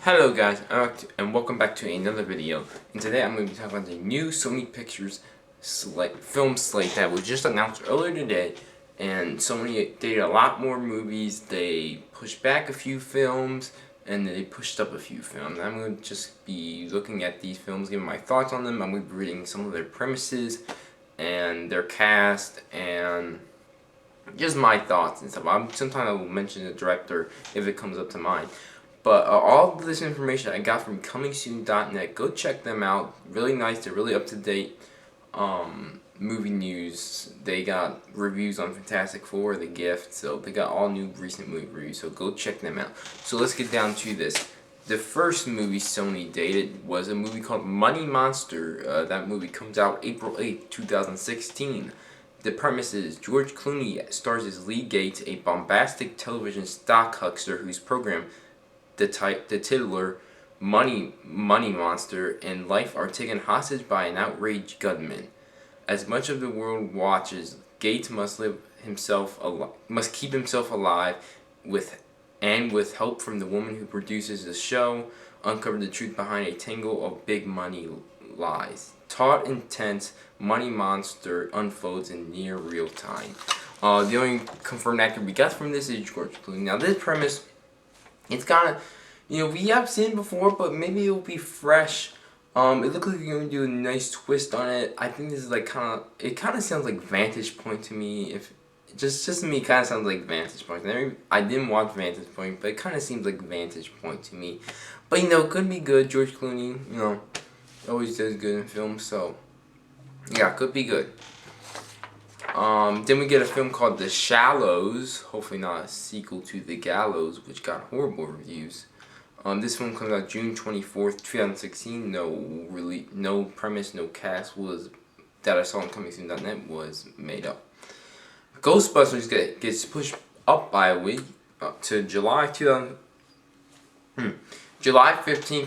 Hello guys, and welcome back to another video. And today I'm going to be talking about the new Sony Pictures film slate that was just announced earlier today. And Sony did a lot more movies. They pushed back a few films, and they pushed up a few films. I'm going to just be looking at these films, giving my thoughts on them. I'm going to be reading some of their premises and their cast and just my thoughts and stuff. Sometimes I will mention the director if it comes up to mind. But all of this information I got from comingsoon.net. Go check them out. Really nice. They're really up to date. Movie news. They got reviews on Fantastic Four, The Gift. So they got all new recent movie reviews. So go check them out. So let's get down to this. The first movie Sony dated was a movie called Money Monster. That movie comes out April 8th, 2016. The premise is George Clooney stars as Lee Gates, a bombastic television stock huckster whose program, the titular Money Monster, and life are taken hostage by an outraged gunman. As much of the world watches, Gates must keep himself alive with help from the woman who produces the show, uncover the truth behind a tangle of big money lies. Taut, intense, Money Monster unfolds in near real time. The only confirmed actor we got from this is George Clooney. Now this premise, it's kind of, we have seen it before, but maybe it'll be fresh. It looks like you're going to do a nice twist on it. I think this is like it kind of sounds like Vantage Point to me. If just to me, it kind of sounds like Vantage Point. I didn't watch Vantage Point, but it kind of seems like Vantage Point to me. But it could be good. George Clooney, always does good in films, so yeah, could be good. Then we get a film called The Shallows, hopefully not a sequel to The Gallows, which got horrible reviews. This film comes out June 24th, 2016. No premise, no cast that I saw on comingsoon.net was made up. Ghostbusters gets pushed up by a week to July 15th,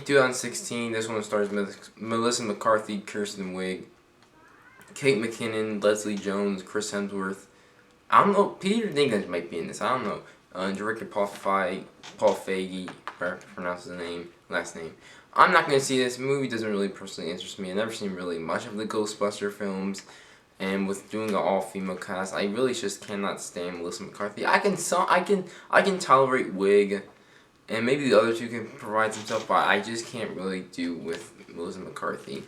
2016. This one stars Melissa McCarthy, Kirsten Wiig, Kate McKinnon, Leslie Jones, Chris Hemsworth. I don't know. Peter Dinklage might be in this. I don't know. Director Paul Feige, I pronounce his last name. I'm not gonna see this movie. Doesn't really personally interest me. I've never seen really much of the Ghostbuster films, and with doing an all-female cast, I really just cannot stand Melissa McCarthy. I can tolerate Wiig, and maybe the other two can provide some stuff, but I just can't really do with Melissa McCarthy.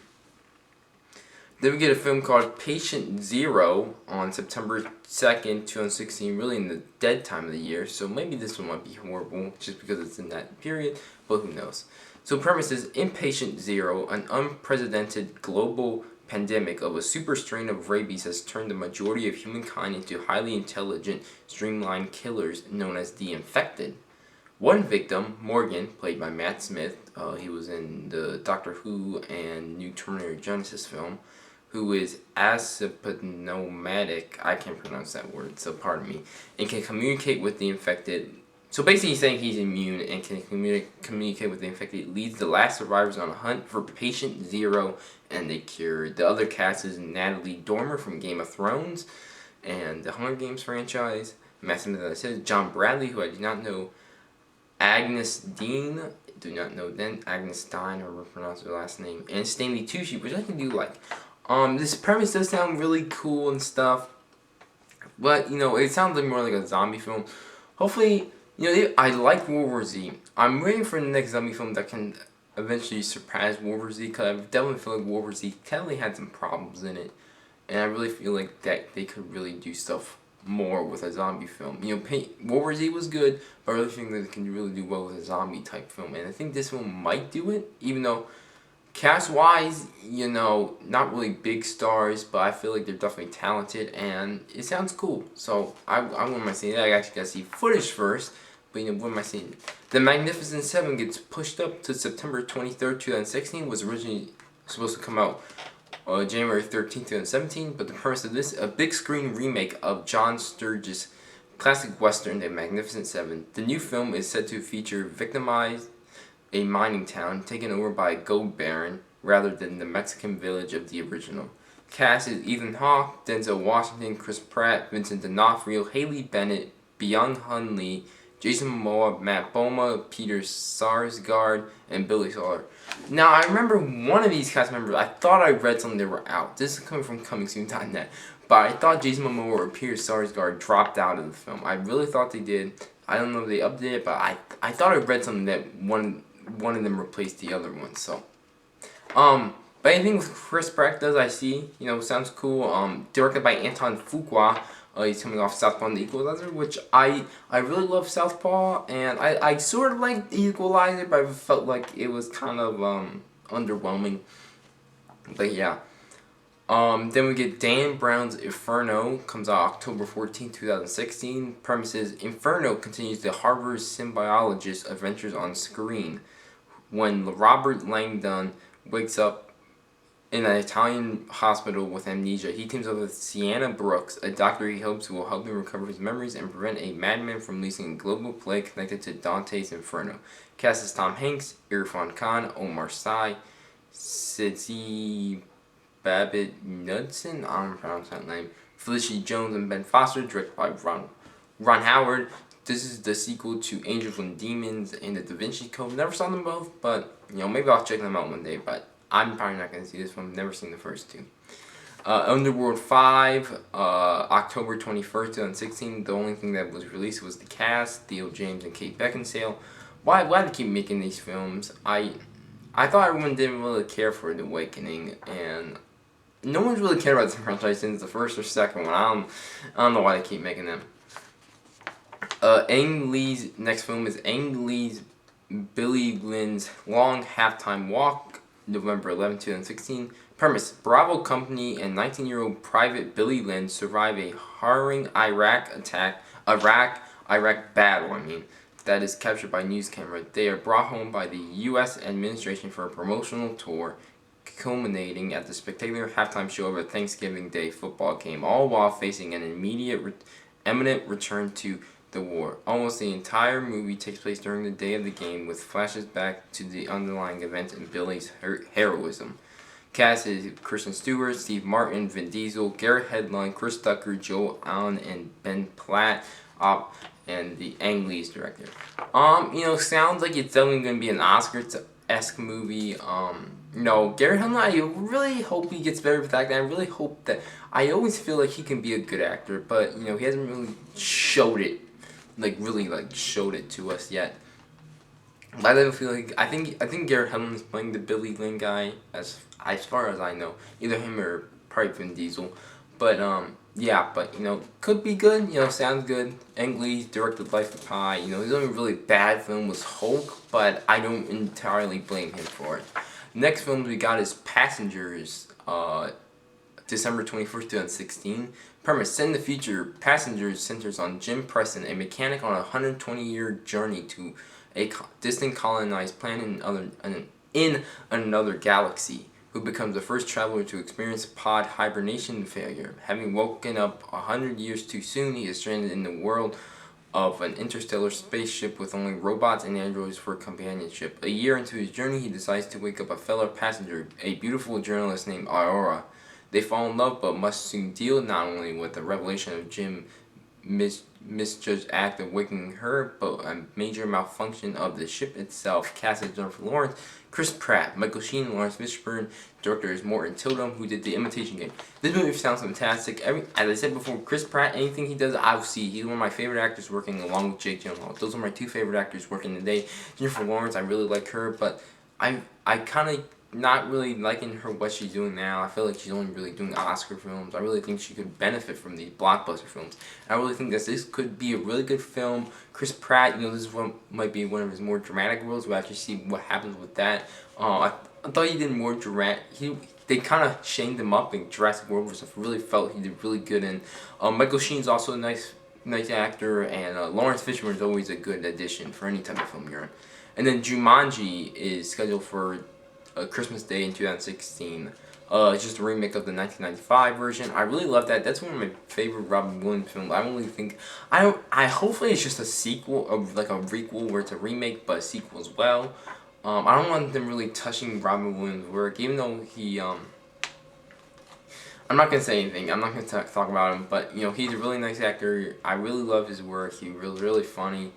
Then we get a film called Patient Zero on September 2nd, 2016, really in the dead time of the year, so maybe this one might be horrible just because it's in that period, but who knows. So premise is, in Patient Zero, an unprecedented global pandemic of a super strain of rabies has turned the majority of humankind into highly intelligent, streamlined killers known as the Infected. One victim, Morgan, played by Matt Smith, he was in the Doctor Who and New Terminator Genesis film, who is asymptomatic, I can't pronounce that word, so pardon me, and can communicate with the infected. So basically he's saying he's immune and can communicate with the infected. It leads the last survivors on a hunt for Patient Zero and the cure. The other cast is Natalie Dormer from Game of Thrones and the Hunger Games franchise. Matt Smith, as I said, John Bradley, who I do not know, Agnes Dean, do not know then, Agnes Stein, or pronounce her last name, and Stanley Tucci, which I can do like. This premise does sound really cool and stuff, but, it sounds like more like a zombie film. Hopefully, I like World War Z. I'm waiting for the next zombie film that can eventually surpass World War Z, because I definitely feel like World War Z definitely had some problems in it, and I really feel like that they could really do stuff more with a zombie film. World War Z was good, but I really think that they can really do well with a zombie type film, and I think this one might do it, even though cast-wise, not really big stars, but I feel like they're definitely talented, and it sounds cool. So, I wouldn't mind seeing that. I actually got to see footage first, but, what am I seeing? The Magnificent Seven gets pushed up to September 23rd, 2016, was originally supposed to come out January 13th, 2017, but the premise of this, a big screen remake of John Sturges' classic western, The Magnificent Seven. The new film is said to feature victimized a mining town taken over by a gold baron rather than the Mexican village of the original. Cast is Ethan Hawke, Denzel Washington, Chris Pratt, Vincent D'Onofrio, Haley Bennett, Byung-Hun Lee, Jason Momoa, Matt Boma, Peter Sarsgaard, and Billy Solar. Now, I remember one of these cast members, I thought I read something they were out. This is coming from comingsoon.net. But I thought Jason Momoa or Peter Sarsgaard dropped out of the film. I really thought they did. I don't know if they updated it, but I thought I read something that one of them replaced the other one. So, but anything Chris Pratt does, I see, sounds cool. Directed by Anton Fuqua. He's coming off Southpaw and The Equalizer, which I really love Southpaw, and I sort of like The Equalizer, but I felt like it was kind of underwhelming. But yeah. Then we get Dan Brown's Inferno, comes out October 14, 2016. Premises: Inferno continues the Harvard symbiologist adventures on screen. When Robert Langdon wakes up in an Italian hospital with amnesia, he teams up with Sienna Brooks, a doctor he hopes will help him recover his memories and prevent a madman from releasing a global plague connected to Dante's Inferno. Cast is Tom Hanks, Irfan Khan, Omar Sy, Sidney Babbitt Knudsen, I don't pronounce that name, Felicity Jones, and Ben Foster, directed by Ron Howard. This is the sequel to Angels and Demons and The Da Vinci Code. Never saw them both, but maybe I'll check them out one day. But I'm probably not going to see this one. Never seen the first two. Underworld 5, October 21st, 2016. The only thing that was released was the cast, Theo James and Kate Beckinsale. Why do they keep making these films? I thought everyone didn't really care for The Awakening, and no one's really cared about this franchise since the first or second one. I don't know why they keep making them. Ang Lee's next film is Ang Lee's Billy Lynn's Long Halftime Walk, November 11, 2016. Premise: Bravo Company and 19-year-old Private Billy Lynn survive a harrowing Iraq battle, that is captured by news camera. They are brought home by the U.S. administration for a promotional tour, culminating at the spectacular halftime show of a Thanksgiving Day football game, all while facing an imminent return to the war. Almost the entire movie takes place during the day of the game, with flashes back to the underlying events and Billy's heroism. Cast is Kristen Stewart, Steve Martin, Vin Diesel, Garrett Hedlund, Chris Tucker, Joel Allen, and Ben Platt, and the Ang Lee's director. Sounds like it's definitely going to be an Oscar-esque movie. Garrett Hedlund, I really hope he gets better with acting. I really hope that. I always feel like he can be a good actor, but he hasn't really showed it, showed it to us yet. But I don't feel like I think Garrett Hedlund is playing the Billy Lynn guy as far as I know, either him or probably Vin Diesel. But could be good. Sounds good. Ang Lee directed Life of Pi. His only really bad film was Hulk, but I don't entirely blame him for it. Next film we got is Passengers, December 21st, 2016. Premise: set in the future, Passengers centers on Jim Preston, a mechanic on a 120-year journey to a distant colonized planet in another galaxy, who becomes the first traveler to experience pod hibernation failure. Having woken up 100 years too soon, he is stranded in the world of an interstellar spaceship with only robots and androids for companionship. A year into his journey, he decides to wake up a fellow passenger, a beautiful journalist named Aurora. They fall in love, but must soon deal not only with the revelation of Jim's misjudged act of waking her, but a major malfunction of the ship itself. Cast as Jennifer Lawrence, Chris Pratt, Michael Sheen, Lawrence Fishburne. Director is Morton Tildum, who did The Imitation Game. This movie sounds fantastic. As I said before, Chris Pratt, anything he does, I'll see. He's one of my favorite actors working, along with Jake Gyllenhaal. Those are my two favorite actors working today. Jennifer Lawrence, I really like her, but I kind of not really liking what she's doing now. I feel like she's only really doing Oscar films. I really think she could benefit from these blockbuster films. I really think that this could be a really good film. Chris Pratt, this is might be one of his more dramatic roles. We'll actually see what happens with that. I thought he did more dramatic. They kind of shamed him up in Jurassic World, which I really felt he did really good in. Michael Sheen's also a nice actor, and Lawrence Fishburne is always a good addition for any type of film you're in. And then Jumanji is scheduled for Christmas Day in 2016. It's just a remake of the 1995 version. I really love that. That's one of my favorite Robin Williams films. Hopefully it's just a sequel, like a requel where it's a remake, but a sequel as well. I don't want them really touching Robin Williams' work, even though he, I'm not going to say anything. I'm not going to talk about him, but, he's a really nice actor. I really love his work. He was really funny.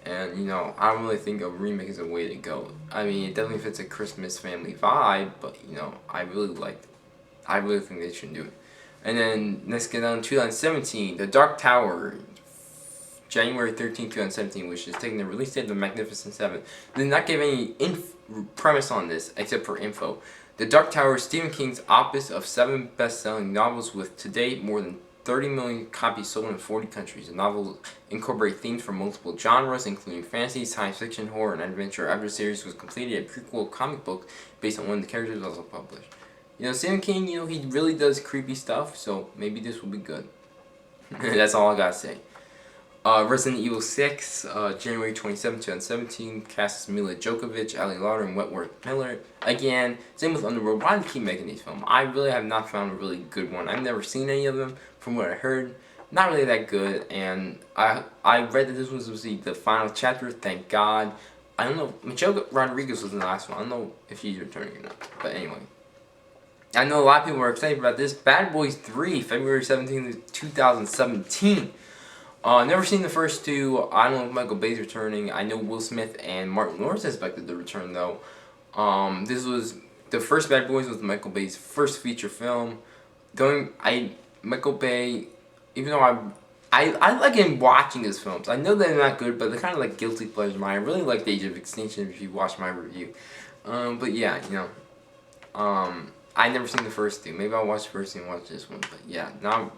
And, you know, I don't really think a remake is a way to go. I mean, it definitely fits a Christmas family vibe, but, you know, I really think they should do it. And then, let's get on to 2017, The Dark Tower, January 13th, 2017, which is taking the release date of The Magnificent Seven. They did not give any premise on this, except for info. The Dark Tower is Stephen King's opus of 7 best-selling novels with, to date, more than 30 million copies sold in 40 countries. The novels incorporate themes from multiple genres, including fantasy, science fiction, horror, and adventure. After the series was completed, a prequel comic book based on one of the characters was also published. You know, Stephen King, you know, he really does creepy stuff, so maybe this will be good. That's all I gotta say. Resident Evil 6, January 27, 2017, casts Mila Djokovic, Ali Lauder, and Wentworth Miller. Again, same with Underworld. Why do they keep making these films? I really have not found a really good one. I've never seen any of them. From what I heard, not really that good. And I read that this was the final chapter. Thank God. I don't know. Michelle Rodriguez was in the last one. I don't know if she's returning or not. But anyway. I know a lot of people are excited about this. Bad Boys 3, February 17th, 2017. Never seen the first two. I don't know if Michael Bay's returning. I know Will Smith and Martin Lawrence expected to return though. This was the first Bad Boys was Michael Bay's first feature film. Michael Bay, even though I like him watching his films. I know they're not good, but they're kind of like guilty pleasure of mine. I really like The Age of Extinction if you watch my review. But yeah, you know, I never seen the first two. Maybe I'll watch the first two and watch this one. But yeah, now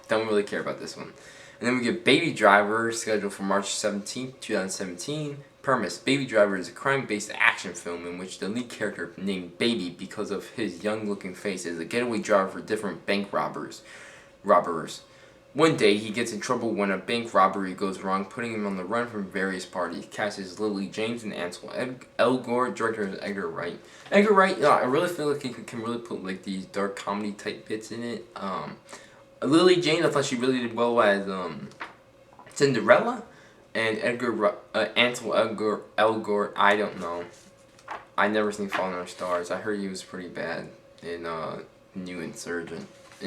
don't really care about this one. And then we get Baby Driver, scheduled for March 17th, 2017. Premise: Baby Driver is a crime-based action film in which the lead character, named Baby because of his young-looking face, is a getaway driver for different bank robbers. One day, he gets in trouble when a bank robbery goes wrong, putting him on the run from various parties. Cast is Lily James and Ansel Elgort. Director is Edgar Wright. Edgar Wright, I really feel like he can really put like these dark comedy type bits in it. Lily James, I thought she really did well as Cinderella, and Ansel Elgort, I don't know. I never seen Falling Our Stars. I heard he was pretty bad in New Insurgent. I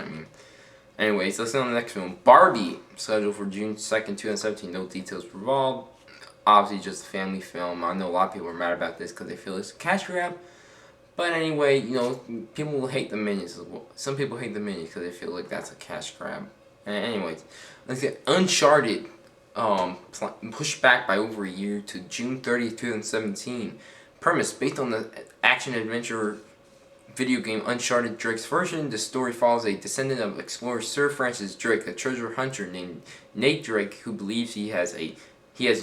mean. Anyways, let's go on the next film. Barbie, scheduled for June 2nd, 2017. No details involved. Obviously, just a family film. I know a lot of people are mad about this because they feel it's a cash grab. But anyway, you know, people will hate the Minions as well. Some people hate the Minions because they feel like that's a cash grab. And anyways, let's get Uncharted, pushed back by over a year to June 30th, 2017. Premise: based on the action-adventure video game Uncharted Drake's version, the story follows a descendant of explorer Sir Francis Drake, a treasure hunter named Nate Drake, who believes he has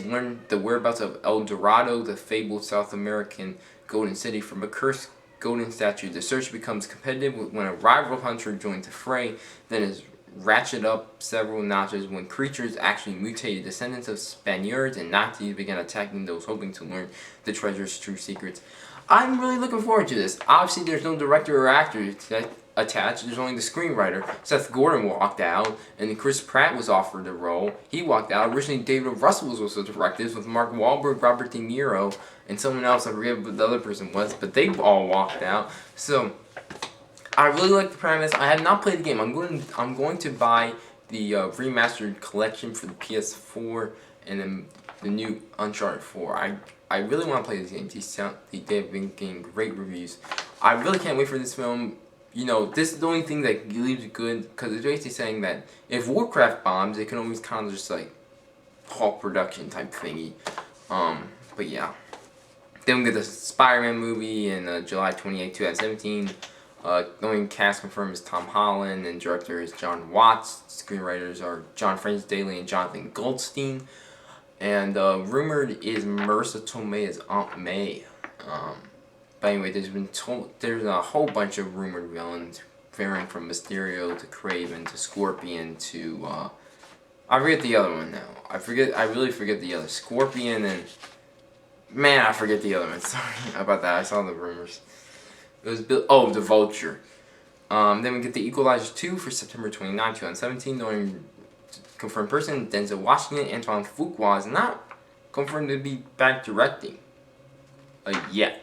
learned the whereabouts of El Dorado, the fabled South American golden city, from a cursed golden statue. The search becomes competitive when a rival hunter joins the fray, then is ratcheted up several notches when creatures actually mutated descendants of Spaniards and Nazis began attacking those hoping to learn the treasure's true secrets. I'm really looking forward to this. Obviously, there's no director or actor attached. There's only the screenwriter. Seth Gordon walked out, and then Chris Pratt was offered the role. He walked out. Originally, David Russell was supposed to direct this with Mark Wahlberg, Robert De Niro, and someone else. I forget what the other person was, but they all walked out. So I really like the premise. I have not played the game. I'm going to buy the remastered collection for the PS4 and then the new Uncharted 4. I really want to play these games. They've been getting great reviews. I really can't wait for this film. You know, this is the only thing that leaves it good, because it's basically saying that if Warcraft bombs, it can always kind of just like halt production type thingy. But yeah. Then we get the Spider-Man movie in July 28, 2017. The only cast confirmed is Tom Holland, and director is John Watts. Screenwriters are John Francis Daly and Jonathan Goldstein. And rumored is Marissa Tomei as Aunt May. But anyway, there's a whole bunch of rumored villains, varying from Mysterio to Kraven to Scorpion to I forget the other one now. I really forget the other. Scorpion and man, I forget the other one. Sorry about that. I saw the rumors. It was the Vulture. Then we get the Equalizer 2 for September 29, 2017. The only confirmed person, Denzel Washington. Antoine Fuqua is not confirmed to be back directing yet.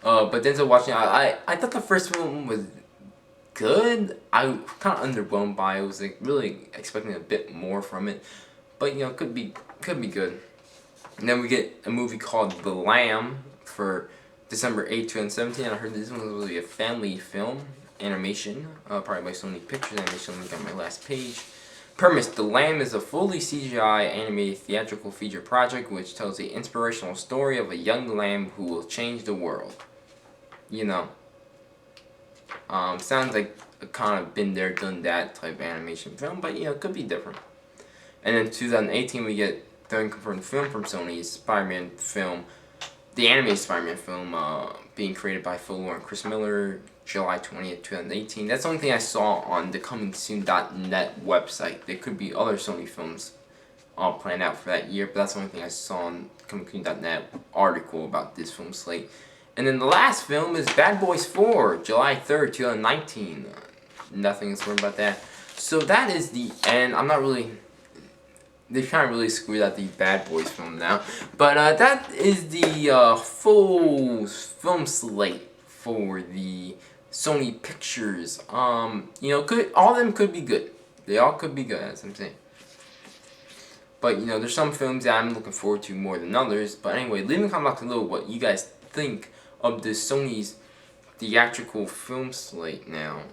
But Denzel Washington, I thought the first film was good. I was kind of underwhelmed by it. I was like really expecting a bit more from it, but you know, could be good. And then we get a movie called The Lamb for December 8th, 2017. I heard this one was really a family film, animation, probably by Sony Pictures Animation. Link on my last page. Premise: The Lamb is a fully CGI animated theatrical feature project which tells the inspirational story of a young lamb who will change the world. You know, sounds like a kind of been there, done that type of animation film, but it could be different. And then 2018 we get third confirmed film from Sony's Spider-Man film, the animated Spider-Man film, being created by Phil Lord and Chris Miller, July 20th, 2018. That's the only thing I saw on the comingsoon.net website. There could be other Sony films all planned out for that year, but that's the only thing I saw on comingsoon.net article about this film slate. And then the last film is Bad Boys 4, July 3rd, 2019. Nothing is learned about that. So that is the end. They kind of really screwed out the Bad Boys film now. But that is the full film slate for the Sony Pictures. All of them could be good. They all could be good, as I'm saying. But, there's some films that I'm looking forward to more than others. But anyway, leave in the comment box below what you guys think of this Sony's theatrical film slate now.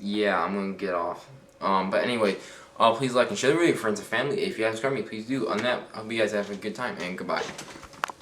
Yeah, I'm going to get off. But anyway, please like and share the video with friends and family. If you haven't subscribed me, please do. On that, I hope you guys have a good time, and goodbye.